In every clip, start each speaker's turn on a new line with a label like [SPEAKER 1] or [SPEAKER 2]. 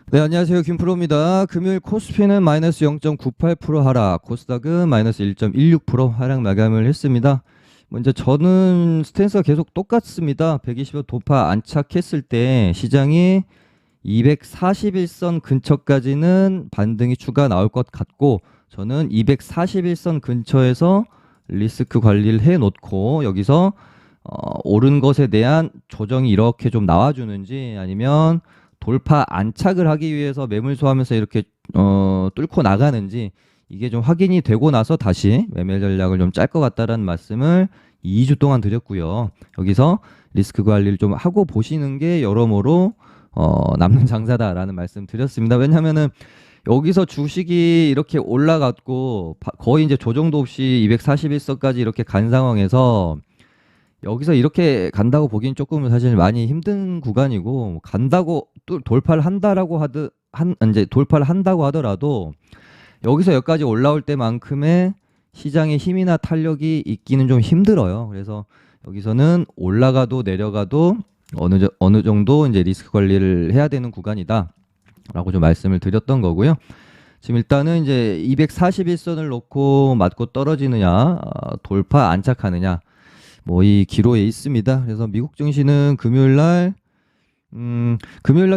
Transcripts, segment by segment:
[SPEAKER 1] 네, 안녕하세요. 김프로입니다. 금요일 코스피는 마이너스 0.98% 하락, 코스닥은 마이너스 1.16% 하락 마감을 했습니다. 먼저 저는 스탠스가 계속 똑같습니다. 120을 돌파 안착했을 때 시장이 241선 근처까지는 반등이 추가 나올 것 같고, 저는 241선 근처에서 리스크 관리를 해 놓고 여기서 오른 것에 대한 조정이 이렇게 좀 나와주는지, 아니면 돌파 안착을 하기 위해서 매물 소화하면서 이렇게 뚫고 나가는지, 이게 좀 확인이 되고 나서 다시 매매 전략을 좀 짤 것 같다라는 말씀을 2주 동안 드렸고요. 여기서 리스크 관리를 좀 하고 보시는 게 여러모로 남는 장사다라는 말씀 드렸습니다. 왜냐하면은 여기서 주식이 이렇게 올라갔고 거의 이제 조정도 없이 241선까지 이렇게 간 상황에서 여기서 이렇게 간다고 보기엔 조금 사실 많이 힘든 구간이고, 간다고 돌파를 한다라고 이제 돌파를 한다고 하더라도 여기서 여기까지 올라올 때만큼의 시장의 힘이나 탄력이 있기는 좀 힘들어요. 그래서 여기서는 올라가도 내려가도 어느 정도 이제 리스크 관리를 해야 되는 구간이다라고 좀 말씀을 드렸던 거고요. 지금 일단은 이제 241선을 놓고 맞고 떨어지느냐, 돌파 안착하느냐, 뭐 이 기로에 있습니다. 그래서 미국 증시는 금요일 날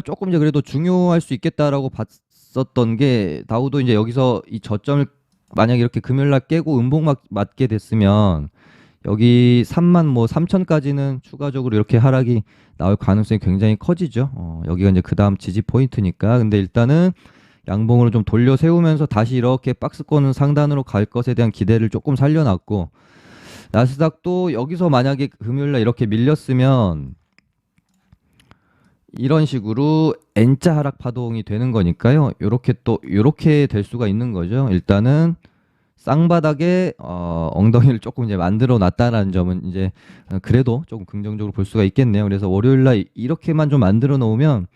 [SPEAKER 1] 조금 이제 그래도 중요할 수 있겠다라고 봤었던 게, 다우도 이제 여기서 이 저점을 만약에 이렇게 금요일 날 깨고 음봉 맞게 됐으면 여기 3만 뭐 3천까지는 추가적으로 이렇게 하락이 나올 가능성이 굉장히 커지죠. 여기가 이제 그 다음 지지 포인트니까. 근데 일단은 양봉으로 좀 돌려 세우면서 다시 이렇게 박스권 상단으로 갈 것에 대한 기대를 조금 살려놨고, 나스닥도 여기서 만약에 금요일날 이렇게 밀렸으면 이런 식으로 N자 하락 파동이 되는 거니까요. 요렇게 될 수가 있는 거죠. 일단은 쌍바닥에 엉덩이를 조금 이제 만들어 놨다라는 점은 이제 그래도 조금 긍정적으로 볼 수가 있겠네요. 그래서 월요일날 이렇게만 좀 만들어 놓으면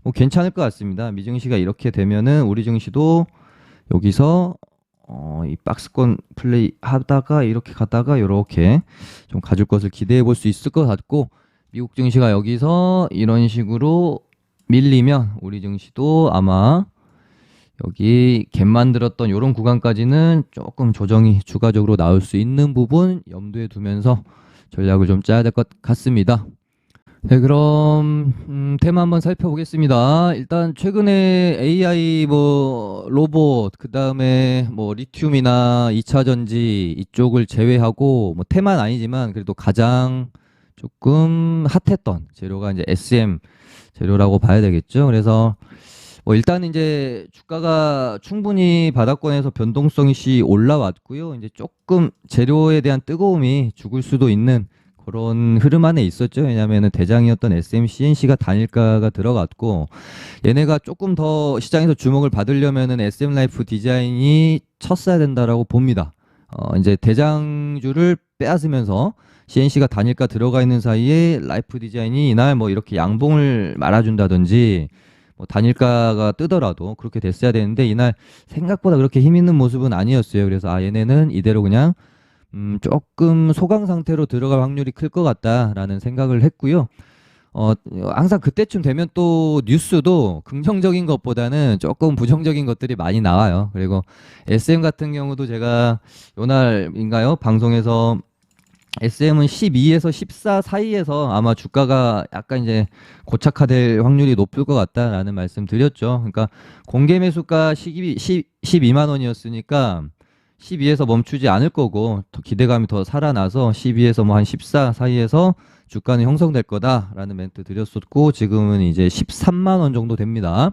[SPEAKER 1] 뭐 괜찮을 것 같습니다. 미증시가 이렇게 되면은 우리 증시도 여기서 이 박스권 플레이 하다가 이렇게 가다가 이렇게 좀 가줄 것을 기대해 볼 수 있을 것 같고, 미국 증시가 여기서 이런 식으로 밀리면 우리 증시도 아마 여기 갭 만들었던 이런 구간까지는 조금 조정이 추가적으로 나올 수 있는 부분 염두에 두면서 전략을 좀 짜야 될 것 같습니다. 네, 그럼 테마 한번 살펴보겠습니다. 일단 최근에 AI 뭐 로봇, 그다음에 뭐 리튬이나 2차 전지 이쪽을 제외하고 뭐 테마는 아니지만 그래도 가장 조금 핫했던 재료가 이제 SM 재료라고 봐야 되겠죠. 그래서 뭐 일단 이제 주가가 충분히 바닥권에서 변동성이 올라왔고요. 이제 조금 재료에 대한 뜨거움이 죽을 수도 있는 그런 흐름 안에 있었죠. 왜냐하면 대장이었던 SMCNC가 단일가가 들어갔고, 얘네가 조금 더 시장에서 주목을 받으려면은 SM라이프 디자인이 쳤어야 된다라고 봅니다. 이제 대장주를 빼앗으면서 CNC가 단일가 들어가 있는 사이에 라이프 디자인이 이날 뭐 이렇게 양봉을 말아준다든지, 뭐 단일가가 뜨더라도 그렇게 됐어야 되는데 이날 생각보다 그렇게 힘 있는 모습은 아니었어요. 그래서 얘네는 이대로 그냥 조금 소강 상태로 들어갈 확률이 클 것 같다라는 생각을 했고요. 항상 그때쯤 되면 또 뉴스도 긍정적인 것보다는 조금 부정적인 것들이 많이 나와요. 그리고 SM 같은 경우도 제가 요날인가요? 방송에서 SM은 12에서 14 사이에서 아마 주가가 약간 이제 고착화될 확률이 높을 것 같다라는 말씀 드렸죠. 그러니까 공개 매수가 12만 원이었으니까 12에서 멈추지 않을 거고, 더 기대감이 더 살아나서 12에서 뭐 한 14 사이에서 주가는 형성될 거다라는 멘트 드렸었고, 지금은 이제 13만 원 정도 됩니다.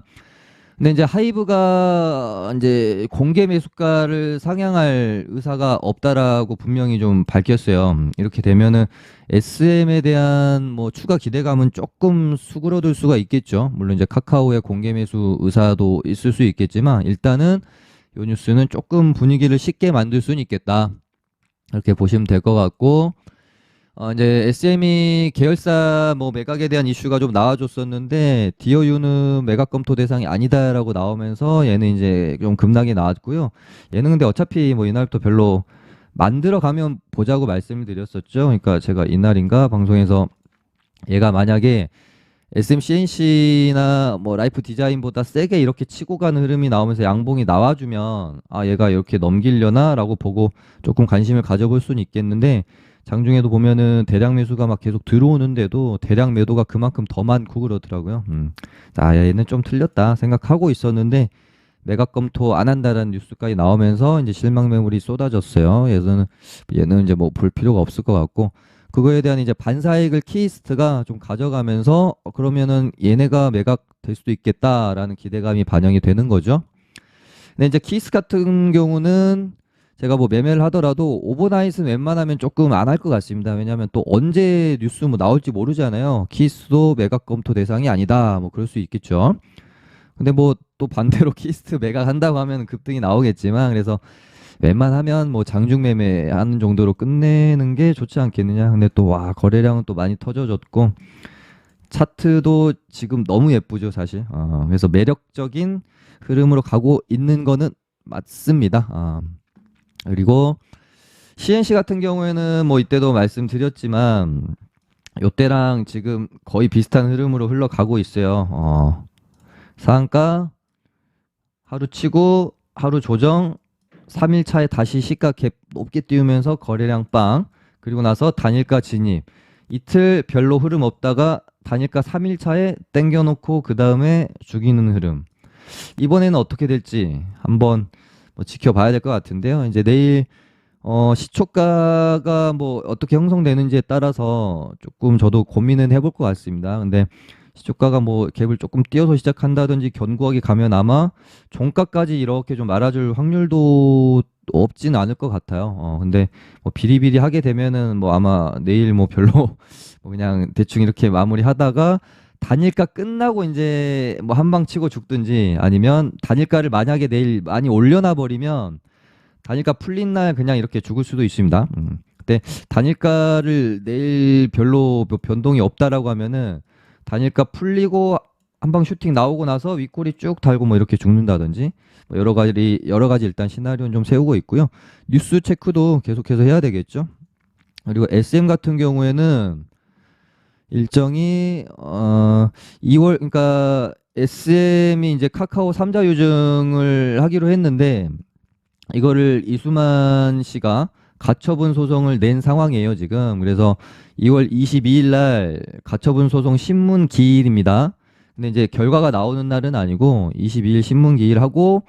[SPEAKER 1] 근데 이제 하이브가 이제 공개 매수가를 상향할 의사가 없다라고 분명히 좀 밝혔어요. 이렇게 되면은 SM에 대한 뭐 추가 기대감은 조금 수그러들 수가 있겠죠. 물론 이제 카카오의 공개 매수 의사도 있을 수 있겠지만, 일단은 이 뉴스는 조금 분위기를 쉽게 만들 수는 있겠다, 이렇게 보시면 될 것 같고, 이제 SME 계열사 뭐 매각에 대한 이슈가 좀 나와줬었는데, 디어유는 매각 검토 대상이 아니다라고 나오면서 얘는 이제 좀 급락이 나왔고요. 얘는 근데 어차피 뭐 이날부터 별로 만들어 가면 보자고 말씀을 드렸었죠. 그러니까 제가 이날인가 방송에서 얘가 만약에 SMCNC나 뭐 라이프 디자인보다 세게 이렇게 치고 가는 흐름이 나오면서 양봉이 나와주면 아 얘가 이렇게 넘기려나라고 보고 조금 관심을 가져볼 수는 있겠는데 장중에도 보면은 대량 매수가 막 계속 들어오는데도 대량 매도가 그만큼 더 많고 그러더라고요. 아 얘는 좀 틀렸다 생각하고 있었는데 매각 검토 안 한다라는 뉴스까지 나오면서 이제 실망 매물이 쏟아졌어요. 얘는 이제 뭐 볼 필요가 없을 것 같고 그거에 대한 이제 반사이익을 키이스트가 좀 가져가면서 그러면은 얘네가 매각될 수도 있겠다라는 기대감이 반영이 되는 거죠. 근데 이제 키스 같은 경우는 제가 뭐 매매를 하더라도 오버나잇은 웬만하면 조금 안 할 것 같습니다. 왜냐하면 또 언제 뉴스 뭐 나올지 모르잖아요. 키스도 매각 검토 대상이 아니다. 뭐 그럴 수 있겠죠. 근데 뭐 또 반대로 키스트 매각한다고 하면 급등이 나오겠지만 그래서 웬만하면 뭐 장중 매매하는 정도로 끝내는 게 좋지 않겠느냐. 근데 또 와 거래량은 또 많이 터져졌고 차트도 지금 너무 예쁘죠 사실. 그래서 매력적인 흐름으로 가고 있는 거는 맞습니다. 그리고 CNC 같은 경우에는 뭐 이때도 말씀드렸지만 요때랑 지금 거의 비슷한 흐름으로 흘러가고 있어요. 상한가 하루 치고 하루 조정 3일 차에 다시 시가 갭 높게 띄우면서 거래량 빵 그리고 나서 단일가 진입 이틀 별로 흐름 없다가 단일가 3일 차에 땡겨놓고 그 다음에 죽이는 흐름 이번에는 어떻게 될지 한번 뭐 지켜봐야 될 것 같은데요. 이제 내일 시초가가 뭐 어떻게 형성되는지에 따라서 조금 저도 고민은 해볼 것 같습니다. 근데 시초가가 뭐 갭을 조금 띄어서 시작한다든지 견고하게 가면 아마 종가까지 이렇게 좀 말아줄 확률도 없진 않을 것 같아요. 근데 뭐 비리비리 하게 되면은 뭐 아마 내일 뭐 별로 뭐 그냥 대충 이렇게 마무리하다가 단일가 끝나고 이제 뭐 한 방 치고 죽든지 아니면 단일가를 만약에 내일 많이 올려놔 버리면 단일가 풀린 날 그냥 이렇게 죽을 수도 있습니다. 근데 단일가를 내일 별로 뭐 변동이 없다라고 하면은 단일가 풀리고 한 방 슈팅 나오고 나서 윗꼬리 쭉 달고 뭐 이렇게 죽는다든지 뭐 여러 가지 일단 시나리오는 좀 세우고 있고요. 뉴스 체크도 계속해서 해야 되겠죠. 그리고 SM 같은 경우에는 일정이 2월 그러니까 SM이 이제 카카오 3자 유증을 하기로 했는데 이거를 이수만 씨가 가처분 소송을 낸 상황이에요, 지금. 그래서 2월 22일 날 가처분 소송 신문 기일입니다. 근데 이제 결과가 나오는 날은 아니고 22일 신문 기일하고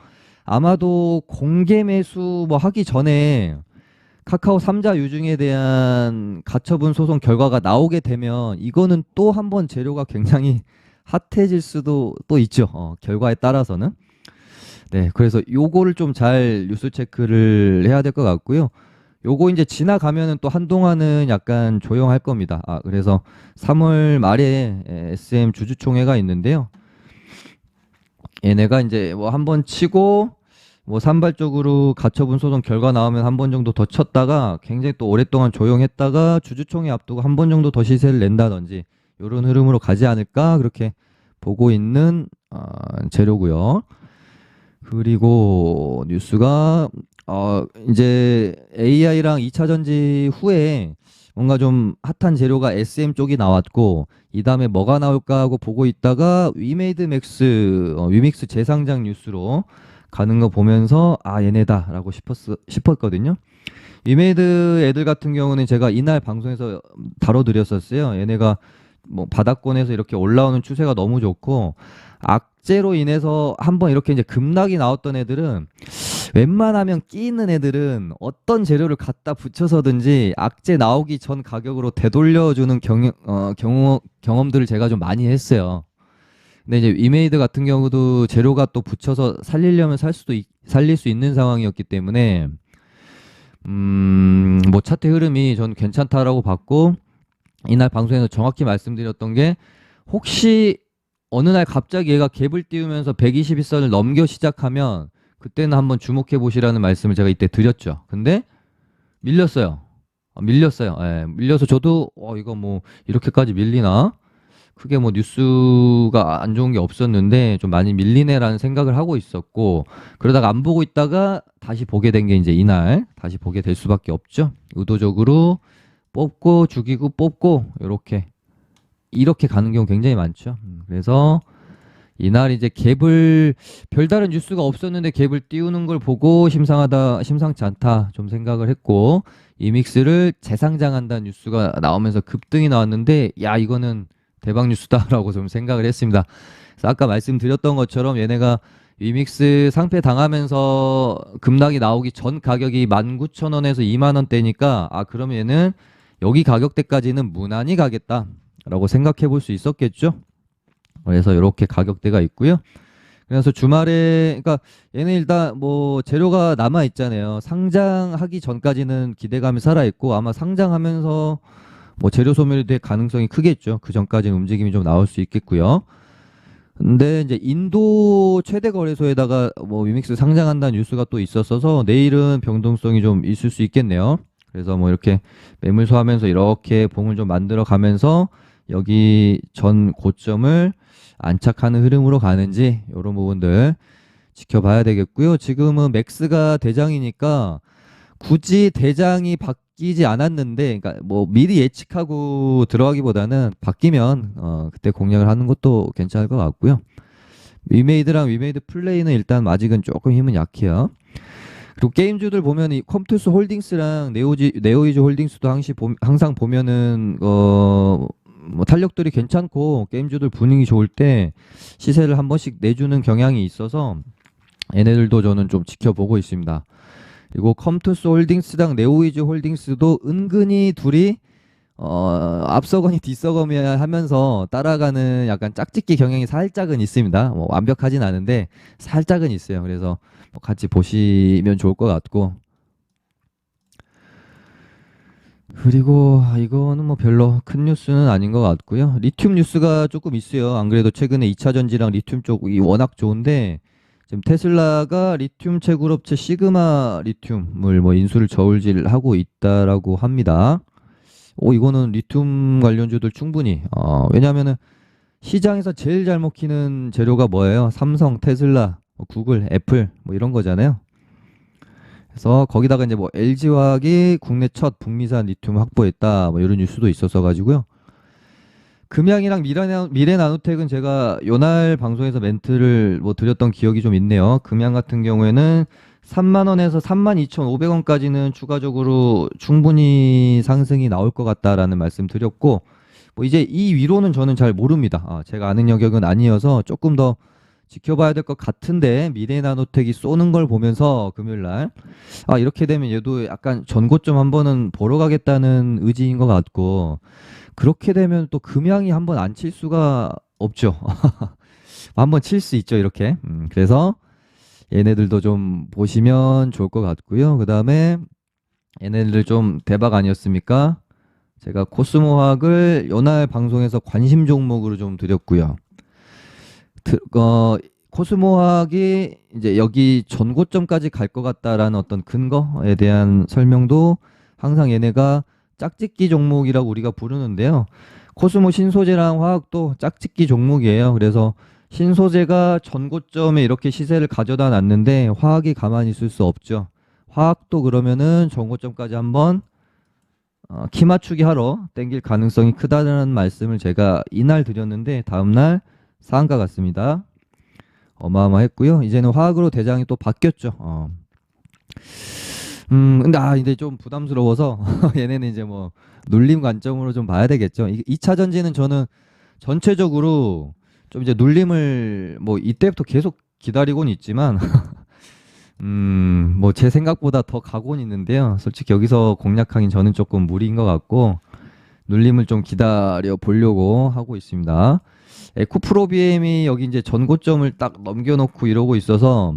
[SPEAKER 1] 아마도 공개 매수 뭐 하기 전에 카카오 3자 유증에 대한 가처분 소송 결과가 나오게 되면 이거는 또 한 번 재료가 굉장히 핫해질 수도 또 있죠. 결과에 따라서는. 네, 그래서 요거를 좀 잘 뉴스 체크를 해야 될 것 같고요. 요거 이제 지나가면은 또 한동안은 약간 조용할 겁니다. 그래서 3월 말에 SM 주주총회가 있는데요. 얘네가 이제 뭐 한 번 치고 뭐 산발적으로 가처분 소송 결과 나오면 한 번 정도 더 쳤다가 굉장히 또 오랫동안 조용했다가 주주총회 앞두고 한 번 정도 더 시세를 낸다든지 요런 흐름으로 가지 않을까 그렇게 보고 있는 재료고요. 그리고 뉴스가 이제 AI랑 2차 전지 후에 뭔가 좀 핫한 재료가 SM 쪽이 나왔고 이 다음에 뭐가 나올까 하고 보고 있다가 위메이드 맥스 위믹스 재상장 뉴스로 가는 거 보면서 얘네다라고 싶었거든요. 위메이드 애들 같은 경우는 제가 이날 방송에서 다뤄드렸었어요. 얘네가 뭐 바닥권에서 이렇게 올라오는 추세가 너무 좋고 악재로 인해서 한번 이렇게 이제 급락이 나왔던 애들은 웬만하면 끼 있는 애들은 어떤 재료를 갖다 붙여서든지 악재 나오기 전 가격으로 되돌려주는 경험들을 제가 좀 많이 했어요. 근데 이제 위메이드 같은 경우도 재료가 또 붙여서 살리려면 살릴 수 있는 상황이었기 때문에 뭐 차트 흐름이 전 괜찮다라고 봤고 이날 방송에서 정확히 말씀드렸던 게 혹시 어느 날 갑자기 얘가 갭을 띄우면서 121선을 넘겨 시작하면 그때는 한번 주목해 보시라는 말씀을 제가 이때 드렸죠. 근데 밀렸어요. 밀렸어요. 예, 밀려서 저도 이거 뭐 이렇게까지 밀리나? 크게 뭐 뉴스가 안 좋은 게 없었는데 좀 많이 밀리네라는 생각을 하고 있었고 그러다가 안 보고 있다가 다시 보게 된 게 이제 이날 다시 보게 될 수밖에 없죠. 의도적으로 뽑고 죽이고 뽑고 이렇게 이렇게 가는 경우 굉장히 많죠. 그래서 이날 이제 갭을 별다른 뉴스가 없었는데 갭을 띄우는 걸 보고 심상치 않다 좀 생각을 했고 이믹스를 재상장한다는 뉴스가 나오면서 급등이 나왔는데 야 이거는 대박 뉴스다라고 좀 생각을 했습니다. 그래서 아까 말씀드렸던 것처럼 얘네가 이믹스 상패 당하면서 급락이 나오기 전 가격이 19,000원에서 2만 원대니까 아 그러면 얘는 여기 가격대까지는 무난히 가겠다라고 생각해 볼 수 있었겠죠. 그래서 이렇게 가격대가 있고요. 그래서 주말에 그러니까 얘는 일단 뭐 재료가 남아 있잖아요. 상장하기 전까지는 기대감이 살아 있고 아마 상장하면서 뭐 재료 소멸이 될 가능성이 크겠죠. 그 전까지는 움직임이 좀 나올 수 있겠고요. 근데 이제 인도 최대 거래소에다가 뭐 위믹스 상장한다는 뉴스가 또 있었어서 내일은 변동성이 좀 있을 수 있겠네요. 그래서 뭐 이렇게 매물 소화하면서 이렇게 봉을 좀 만들어 가면서 여기 전 고점을 안착하는 흐름으로 가는지 이런 부분들 지켜봐야 되겠고요. 지금은 맥스가 대장이니까 굳이 대장이 바뀌지 않았는데, 그러니까 뭐 미리 예측하고 들어가기보다는 바뀌면 그때 공략을 하는 것도 괜찮을 것 같고요. 위메이드랑 위메이드 플레이는 일단 아직은 조금 힘은 약해요. 그리고 게임주들 보면 이 컴투스 홀딩스랑 네오이즈 홀딩스도 항상 보면은 뭐 탄력들이 괜찮고 게임주들 분위기 좋을 때 시세를 한 번씩 내주는 경향이 있어서 얘네들도 저는 좀 지켜보고 있습니다. 그리고 컴투스 홀딩스랑 네오이즈 홀딩스도 은근히 둘이 앞서거니 뒤서거니 하면서 따라가는 약간 짝짓기 경향이 살짝은 있습니다. 뭐 완벽하진 않은데 살짝은 있어요. 그래서 뭐 같이 보시면 좋을 것 같고 그리고 이거는 뭐 별로 큰 뉴스는 아닌 것 같고요. 리튬 뉴스가 조금 있어요. 안 그래도 최근에 2차 전지랑 리튬 쪽이 워낙 좋은데 지금 테슬라가 리튬 채굴업체 시그마 리튬을 뭐 인수를 저울질하고 있다라고 합니다. 이거는 리튬 관련주들 충분히 왜냐하면은 시장에서 제일 잘 먹히는 재료가 뭐예요? 삼성, 테슬라, 구글, 애플 뭐 이런 거잖아요. 그래서 거기다가 이제 뭐 LG화학이 국내 첫 북미산 리튬 확보했다 뭐 이런 뉴스도 있었어 가지고요. 금양이랑 미래나노텍은 제가 요날 방송에서 멘트를 뭐 드렸던 기억이 좀 있네요. 금양 같은 경우에는 3만 원에서 32,500원까지는 추가적으로 충분히 상승이 나올 것 같다라는 말씀 드렸고 뭐 이제 이 위로는 저는 잘 모릅니다. 제가 아는 영역은 아니어서 조금 더 지켜봐야 될 것 같은데 미래나노텍이 쏘는 걸 보면서 금요일 날 이렇게 되면 얘도 약간 전고점 한 번은 보러 가겠다는 의지인 것 같고 그렇게 되면 또 금양이 한 번 안 칠 수가 없죠. 한번 칠 수 있죠, 이렇게. 그래서 얘네들도 좀 보시면 좋을 것 같고요. 그 다음에 얘네들 좀 대박 아니었습니까? 제가 코스모학을 요날 방송에서 관심 종목으로 좀 드렸고요. 코스모학이 이제 여기 전고점까지 갈 것 같다라는 어떤 근거에 대한 설명도 항상 얘네가 짝짓기 종목이라고 우리가 부르는데요. 코스모 신소재랑 화학도 짝짓기 종목이에요. 그래서 신소재가 전고점에 이렇게 시세를 가져다 놨는데 화학이 가만히 있을 수 없죠. 화학도 그러면은 전고점까지 한번 키 맞추기 하러 땡길 가능성이 크다는 말씀을 제가 이날 드렸는데 다음날 상한가 같습니다. 어마어마했고요. 이제는 화학으로 대장이 또 바뀌었죠. 근데 이제 좀 부담스러워서 얘네는 이제 뭐 눌림 관점으로 좀 봐야 되겠죠. 2차 전지는 저는 전체적으로 좀 이제 눌림을 뭐 이때부터 계속 기다리고는 있지만 뭐 제 생각보다 더 가고는 있는데요. 솔직히 여기서 공략하긴 저는 조금 무리인 것 같고 눌림을 좀 기다려 보려고 하고 있습니다. 에코프로비엠이 여기 이제 전고점을 딱 넘겨놓고 이러고 있어서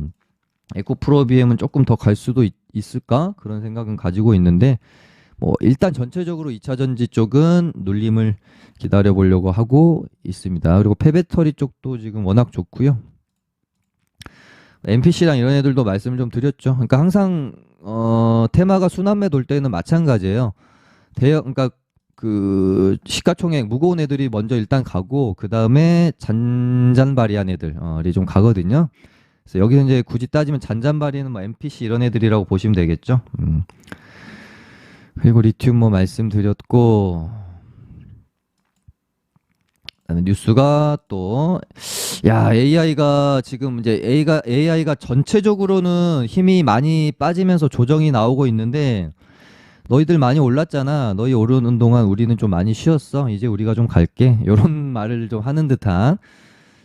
[SPEAKER 1] 에코프로비엠은 조금 더 갈 수도 있을까? 그런 생각은 가지고 있는데 뭐 일단 전체적으로 2차 전지 쪽은 눌림을 기다려 보려고 하고 있습니다. 그리고 폐배터리 쪽도 지금 워낙 좋고요. NPC랑 이런 애들도 말씀을 좀 드렸죠. 그러니까 항상 테마가 순환매 돌 때는 마찬가지예요. 그러니까 그 시가총액 무거운 애들이 먼저 일단 가고 그 다음에 잔잔바리한 애들이 좀 가거든요. 그래서 여기서 이제 굳이 따지면 잔잔바리는 뭐 NPC 이런 애들이라고 보시면 되겠죠. 그리고 리튬 뭐 말씀드렸고 라는 뉴스가 또, 야, AI가 지금 이제 AI가 전체적으로는 힘이 많이 빠지면서 조정이 나오고 있는데, 너희들 많이 올랐잖아. 너희 오르는 동안 우리는 좀 많이 쉬었어. 이제 우리가 좀 갈게. 요런 말을 좀 하는 듯한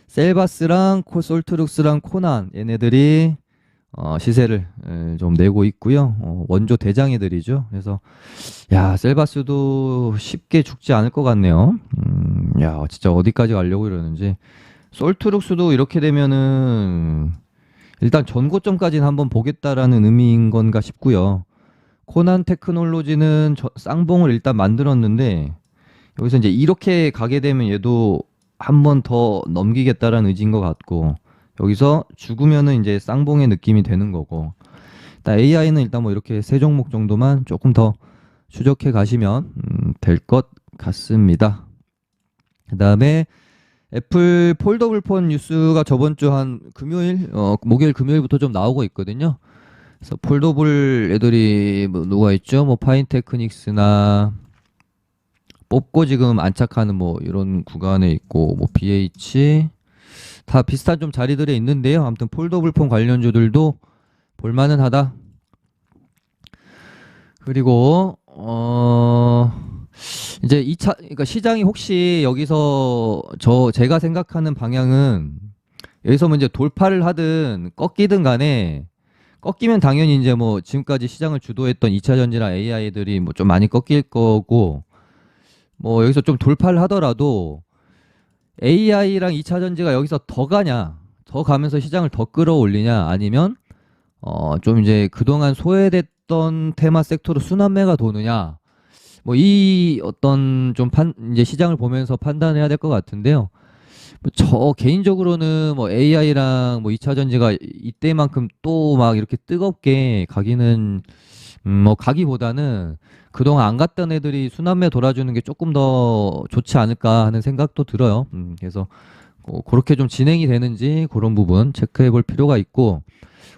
[SPEAKER 1] 셀바스랑 솔트룩스랑 코난 얘네들이 시세를 좀 내고 있고요. 원조 대장애들이죠. 그래서 야, 셀바스도 쉽게 죽지 않을 것 같네요. 야, 진짜 어디까지 가려고 이러는지. 솔트룩스도 이렇게 되면은 일단 전고점까지는 한번 보겠다라는 의미인 건가 싶고요. 코난 테크놀로지는 쌍봉을 일단 만들었는데 여기서 이제 이렇게 가게 되면 얘도 한 번 더 넘기겠다라는 의지인 것 같고, 여기서 죽으면은 이제 쌍봉의 느낌이 되는 거고, 일단 AI는 일단 뭐 이렇게 세 종목 정도만 조금 더 추적해 가시면 될 것 같습니다. 그 다음에 애플 폴더블 폰 뉴스가 저번 주 한 금요일, 목요일 금요일부터 좀 나오고 있거든요. 그래서 폴더블 애들이 뭐 누가 있죠? 뭐 파인테크닉스나 뽑고 지금 안착하는 뭐 이런 구간에 있고, 뭐 BH 다 비슷한 좀 자리들에 있는데요. 아무튼 폴더블 폰 관련주들도 볼만은 하다. 그리고 이제 2차, 그러니까 시장이 혹시 여기서 제가 생각하는 방향은, 여기서 뭐 이제 돌파를 하든 꺾이든 간에, 꺾이면 당연히 이제 뭐 지금까지 시장을 주도했던 2차 전지나 AI들이 뭐 좀 많이 꺾일 거고, 뭐 여기서 좀 돌파를 하더라도 AI랑 2차 전지가 여기서 더 가냐, 더 가면서 시장을 더 끌어올리냐, 아니면 좀 이제 그동안 소외됐던 테마 섹터로 순환매가 도느냐, 뭐 이 어떤 좀 이제 시장을 보면서 판단해야 될 것 같은데요. 뭐저 개인적으로는 뭐 AI랑 뭐 2차 전지가 이때만큼 또 막 이렇게 뜨겁게 가기는, 뭐 가기보다는 그동안 안 갔던 애들이 순환매 돌아주는 게 조금 더 좋지 않을까 하는 생각도 들어요. 그래서 그렇게 좀 진행이 되는지 그런 부분 체크해 볼 필요가 있고,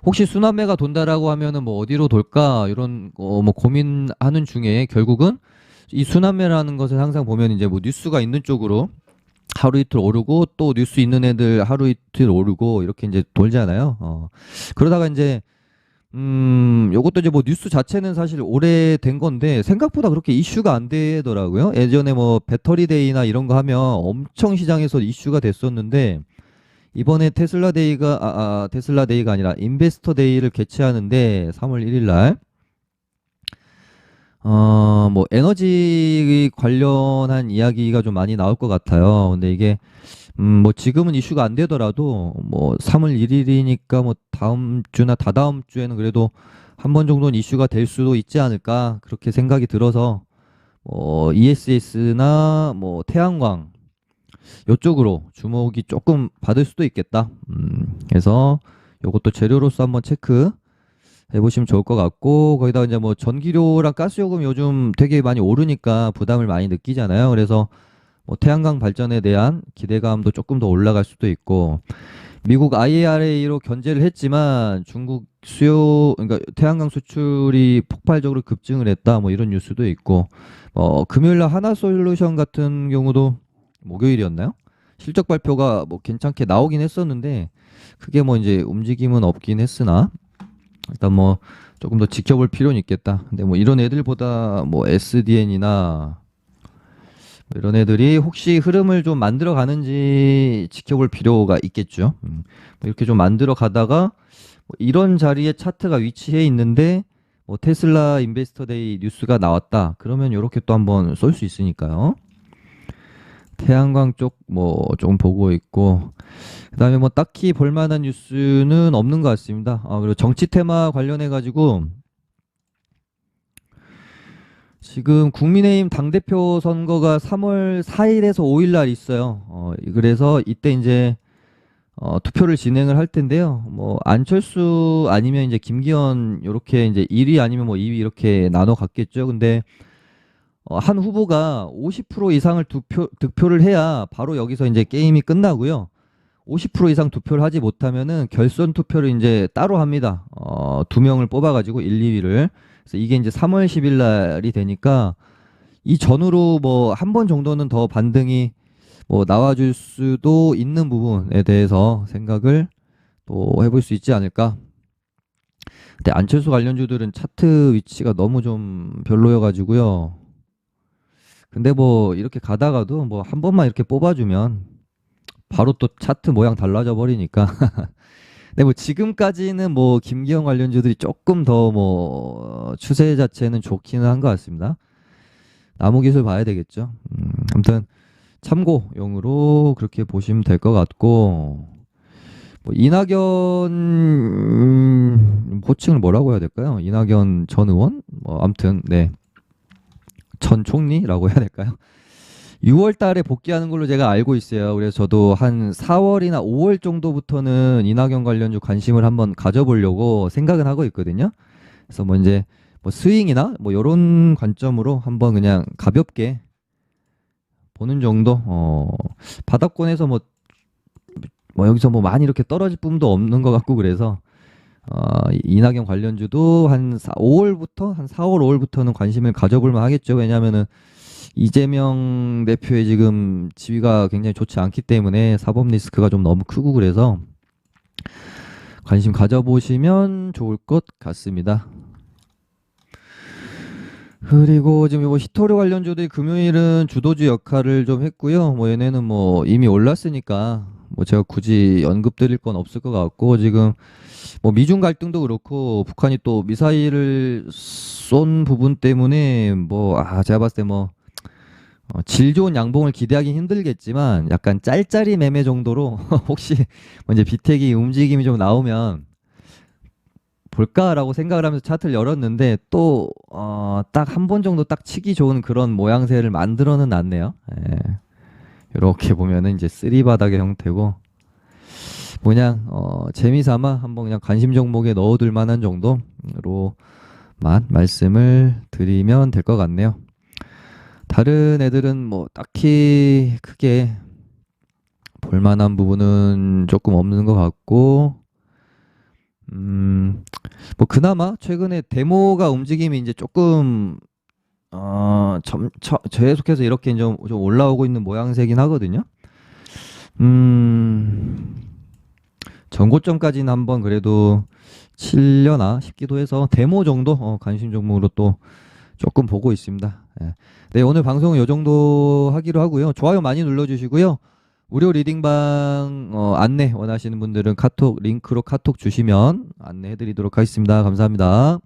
[SPEAKER 1] 혹시 순환매가 돈다라고 하면은 뭐 어디로 돌까 이런 뭐 고민하는 중에, 결국은 이 순환매라는 것을 항상 보면 이제 뭐 뉴스가 있는 쪽으로 하루 이틀 오르고, 또 뉴스 있는 애들 하루 이틀 오르고, 이렇게 이제 돌잖아요. 그러다가 이제 요것도 이제 뭐 뉴스 자체는 사실 오래된 건데 생각보다 그렇게 이슈가 안 되더라고요. 예전에 뭐 배터리 데이나 이런 거 하면 엄청 시장에서 이슈가 됐었는데, 이번에 테슬라 데이가 아니라 인베스터 데이를 개최하는데 3월 1일 날 뭐 에너지 관련한 이야기가 좀 많이 나올 것 같아요. 근데 이게 뭐 지금은 이슈가 안 되더라도 뭐 3월 1일이니까 뭐 다음 주나 다다음 주에는 그래도 한 번 정도는 이슈가 될 수도 있지 않을까, 그렇게 생각이 들어서 ESS나 뭐 태양광 요쪽으로 주목이 조금 받을 수도 있겠다. 그래서 요것도 재료로서 한번 체크 해보시면 좋을 것 같고, 거기다가 이제 뭐 전기료랑 가스요금 요즘 되게 많이 오르니까 부담을 많이 느끼잖아요. 그래서 뭐 태양광 발전에 대한 기대감도 조금 더 올라갈 수도 있고, 미국 IRA로 견제를 했지만 중국 그러니까 태양광 수출이 폭발적으로 급증을 했다, 뭐 이런 뉴스도 있고, 금요일날 하나솔루션 같은 경우도 목요일이었나요? 실적 발표가 뭐 괜찮게 나오긴 했었는데 그게 뭐 이제 움직임은 없긴 했으나, 일단 뭐 조금 더 지켜볼 필요는 있겠다. 근데 뭐 이런 애들보다 뭐 SDN이나 뭐 이런 애들이 혹시 흐름을 좀 만들어 가는지 지켜볼 필요가 있겠죠. 뭐 이렇게 좀 만들어 가다가 뭐 이런 자리에 차트가 위치해 있는데 뭐 테슬라 인베스터 데이 뉴스가 나왔다, 그러면 이렇게 또 한번 쏠 수 있으니까요. 태양광 쪽 뭐 조금 보고 있고, 그다음에 뭐 딱히 볼만한 뉴스는 없는 것 같습니다. 그리고 정치 테마 관련해 가지고 지금 국민의힘 당대표 선거가 3월 4일에서 5일 날 있어요. 그래서 이때 이제 투표를 진행을 할 텐데요. 뭐 안철수 아니면 이제 김기현 요렇게 이제 1위 아니면 뭐 2위 이렇게 나눠 갔겠죠. 근데 한 후보가 50% 이상을 득표를 해야 바로 여기서 이제 게임이 끝나고요. 50% 이상 투표를 하지 못하면은 결선 투표를 이제 따로 합니다. 두 명을 뽑아가지고 1, 2위를. 그래서 이게 이제 3월 10일 날이 되니까 이 전후로 뭐 한 번 정도는 더 반등이 뭐 나와줄 수도 있는 부분에 대해서 생각을 또 해볼 수 있지 않을까. 근데 안철수 관련주들은 차트 위치가 너무 좀 별로여가지고요. 근데 뭐 이렇게 가다가도 뭐 한 번만 이렇게 뽑아주면 바로 또 차트 모양 달라져 버리니까. 근데 뭐 지금까지는 뭐 김기현 관련주들이 조금 더 뭐 추세 자체는 좋기는 한 것 같습니다. 나무 기술 봐야 되겠죠. 아무튼 참고용으로 그렇게 보시면 될 것 같고, 뭐 이낙연 호칭을 뭐라고 해야 될까요? 이낙연 전 의원? 뭐 아무튼 네. 전 총리라고 해야 될까요? 6월 달에 복귀하는 걸로 제가 알고 있어요. 그래서 저도 한 4월이나 5월 정도부터는 이낙연 관련주 관심을 한번 가져보려고 생각은 하고 있거든요. 그래서 뭐 이제 뭐 스윙이나 뭐 이런 관점으로 한번 그냥 가볍게 보는 정도. 바닥권에서 뭐 여기서 뭐 많이 이렇게 떨어질 부분도 없는 것 같고, 그래서 이낙연 관련주도 한 5월부터 한 4월 5월부터는 관심을 가져볼 만 하겠죠. 왜냐하면은 이재명 대표의 지금 지위가 굉장히 좋지 않기 때문에 사법 리스크가 좀 너무 크고, 그래서 관심 가져보시면 좋을 것 같습니다. 그리고 지금 뭐 히토류 관련주들이 금요일은 주도주 역할을 좀 했고요. 뭐 얘네는 뭐 이미 올랐으니까 뭐 제가 굳이 언급 드릴 건 없을 것 같고, 지금 뭐 미중 갈등도 그렇고 북한이 또 미사일을 쏜 부분 때문에 뭐 제가 봤을 때 뭐 질 좋은 양봉을 기대하기 힘들겠지만 약간 짤짤이 매매 정도로 혹시 뭐 이제 비택이 움직임이 좀 나오면 볼까라고 생각을 하면서 차트를 열었는데, 또 딱 한 번 정도 딱 치기 좋은 그런 모양새를 만들어는 놨네요. 예. 이렇게 보면은 이제 쓰리 바닥의 형태고, 그냥 재미삼아 한번 그냥 관심 종목에 넣어둘 만한 정도로만 말씀을 드리면 될 것 같네요. 다른 애들은 뭐 딱히 크게 볼만한 부분은 조금 없는 것 같고, 뭐 그나마 최근에 데모가 움직임이 이제 조금 계속해서 이렇게 좀 올라오고 있는 모양새긴 하거든요. 전고점까지는 한번 그래도 칠려나 싶기도 해서 데모 정도 관심 종목으로 또 조금 보고 있습니다. 예. 네, 오늘 방송은 이 정도 하기로 하고요. 좋아요 많이 눌러주시고요. 무료 리딩방 안내 원하시는 분들은 카톡 링크로 카톡 주시면 안내해드리도록 하겠습니다. 감사합니다.